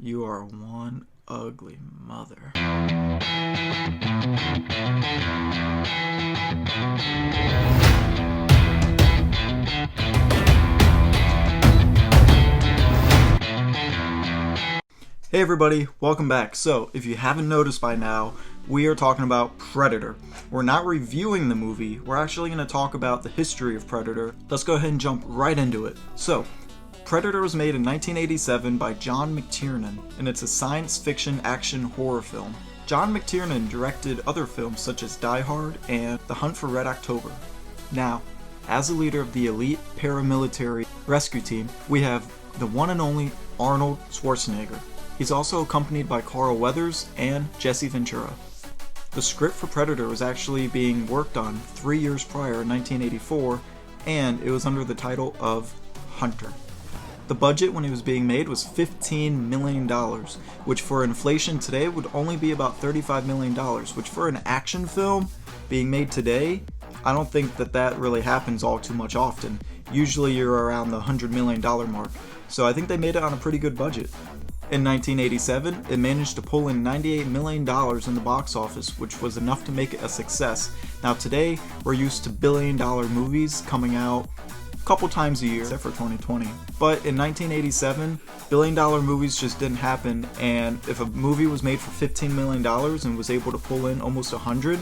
You are one ugly mother. Hey everybody, welcome back. So, if you haven't noticed by now, we are talking about Predator. We're not reviewing the movie, we're actually going to talk about the history of Predator. Let's go ahead and jump right into it. So, Predator was made in 1987 by John McTiernan, and it's a science fiction action horror film. John McTiernan directed other films such as Die Hard and The Hunt for Red October. Now, as the leader of the elite paramilitary rescue team, we have the one and only Arnold Schwarzenegger. He's also accompanied by Carl Weathers and Jesse Ventura. The script for Predator was actually being worked on 3 years prior in 1984, and it was under the title of Hunter. The budget when it was being made was $15 million, which for inflation today would only be about $35 million, which for an action film being made today, I don't think that really happens all too much often. Usually you're around the $100 million mark, so I think they made it on a pretty good budget. In 1987, it managed to pull in $98 million in the box office, which was enough to make it a success. Now today, we're used to billion-dollar movies coming out a couple times a year, except for 2020. But in 1987, billion-dollar movies just didn't happen, and if a movie was made for $15 million and was able to pull in almost 100,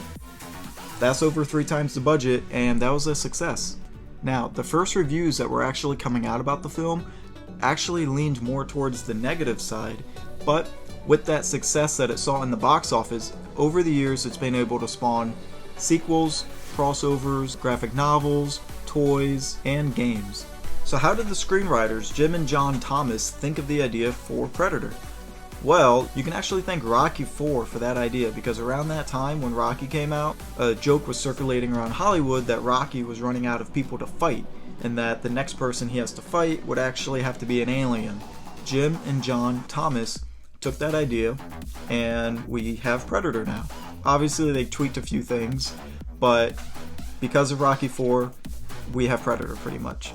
that's over 3 times the budget, and that was a success. Now, the first reviews that were actually coming out about the film actually leaned more towards the negative side, but with that success that it saw in the box office, over the years it's been able to spawn sequels, crossovers, graphic novels, toys, and games. So how did the screenwriters Jim and John Thomas think of the idea for Predator? Well, you can actually thank Rocky IV for that idea, because around that time when Rocky came out, a joke was circulating around Hollywood that Rocky was running out of people to fight, and that the next person he has to fight would actually have to be an alien. Jim and John Thomas took that idea, and we have Predator now. Obviously they tweaked a few things, but because of Rocky IV, we have Predator pretty much.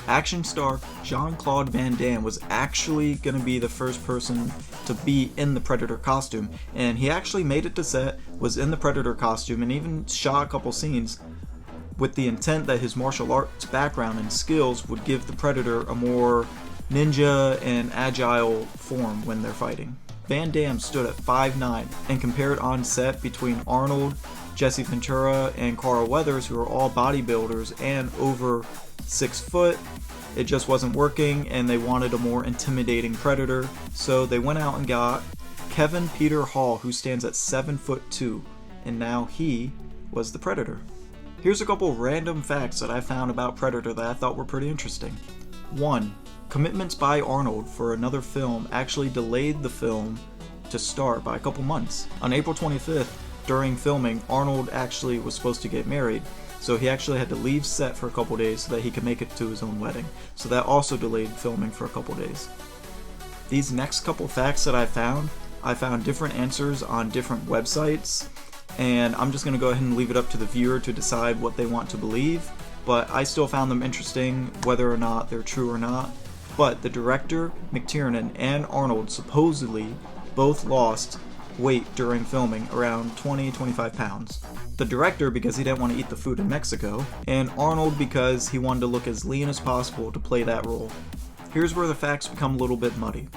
Action star Jean-Claude Van Damme was actually going to be the first person to be in the Predator costume, and he actually made it to set, was in the Predator costume, and even shot a couple scenes with the intent that his martial arts background and skills would give the Predator a more ninja and agile form when they're fighting. Van Damme stood at 5'9", and compared on set between Arnold, Jesse Ventura, and Carl Weathers, who are all bodybuilders and over 6 foot, it just wasn't working, and they wanted a more intimidating Predator, so they went out and got Kevin Peter Hall, who stands at 7'2", and now he was the Predator. Here's a couple random facts that I found about Predator that I thought were pretty interesting. 1. Commitments by Arnold for another film actually delayed the film to start by a couple months. On April 25th, during filming, Arnold actually was supposed to get married, so he actually had to leave set for a couple days so that he could make it to his own wedding. So that also delayed filming for a couple days. These next couple facts that I found different answers on different websites, and I'm just going to go ahead and leave it up to the viewer to decide what they want to believe, but I still found them interesting whether or not they're true or not. But the director, McTiernan, and Arnold supposedly both lost weight during filming, around 20-25 pounds. The director because he didn't want to eat the food in Mexico, and Arnold because he wanted to look as lean as possible to play that role. Here's where the facts become a little bit muddy.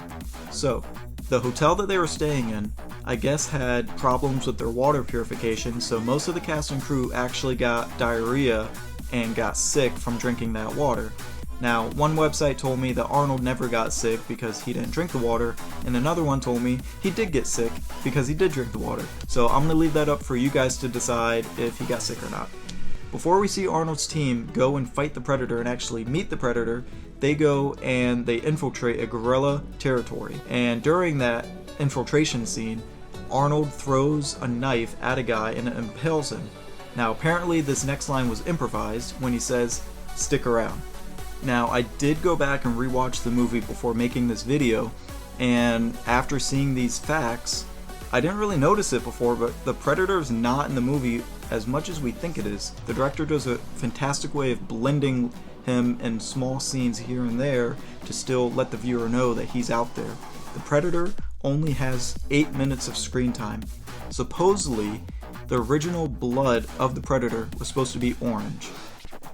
So, the hotel that they were staying in, I guess, had problems with their water purification, so most of the cast and crew actually got diarrhea and got sick from drinking that water. Now, one website told me that Arnold never got sick because he didn't drink the water, and another one told me he did get sick because he did drink the water. So I'm going to leave that up for you guys to decide if he got sick or not. Before we see Arnold's team go and fight the Predator and actually meet the Predator, they go and they infiltrate a guerrilla territory. And during that infiltration scene, Arnold throws a knife at a guy and it impales him. Now apparently this next line was improvised when he says, "Stick around." Now I did go back and rewatch the movie before making this video, and after seeing these facts, I didn't really notice it before, but the Predator is not in the movie as much as we think it is. The director does a fantastic way of blending him in small scenes here and there to still let the viewer know that he's out there. The Predator only has 8 minutes of screen time. Supposedly, the original blood of the Predator was supposed to be orange.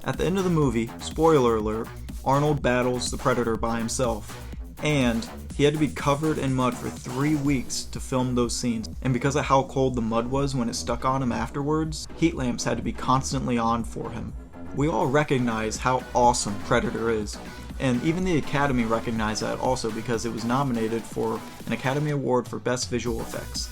At the end of the movie, spoiler alert, Arnold battles the Predator by himself, and he had to be covered in mud for 3 weeks to film those scenes. And because of how cold the mud was when it stuck on him afterwards, heat lamps had to be constantly on for him. We all recognize how awesome Predator is, and even the Academy recognized that also because it was nominated for an Academy Award for Best Visual Effects.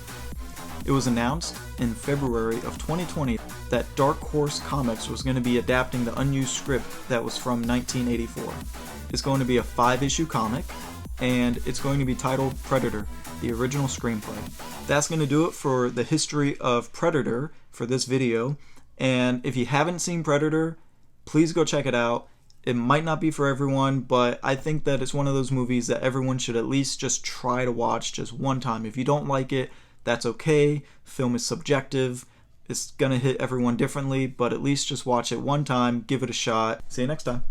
It was announced in February of 2020 that Dark Horse Comics was going to be adapting the unused script that was from 1984. It's going to be a 5-issue comic, and it's going to be titled Predator, the original screenplay. That's going to do it for the history of Predator for this video, and if you haven't seen Predator, please go check it out. It might not be for everyone, but I think that it's one of those movies that everyone should at least just try to watch just one time. If you don't like it, that's okay. Film is subjective. It's gonna hit everyone differently, but at least just watch it one time, give it a shot. See you next time.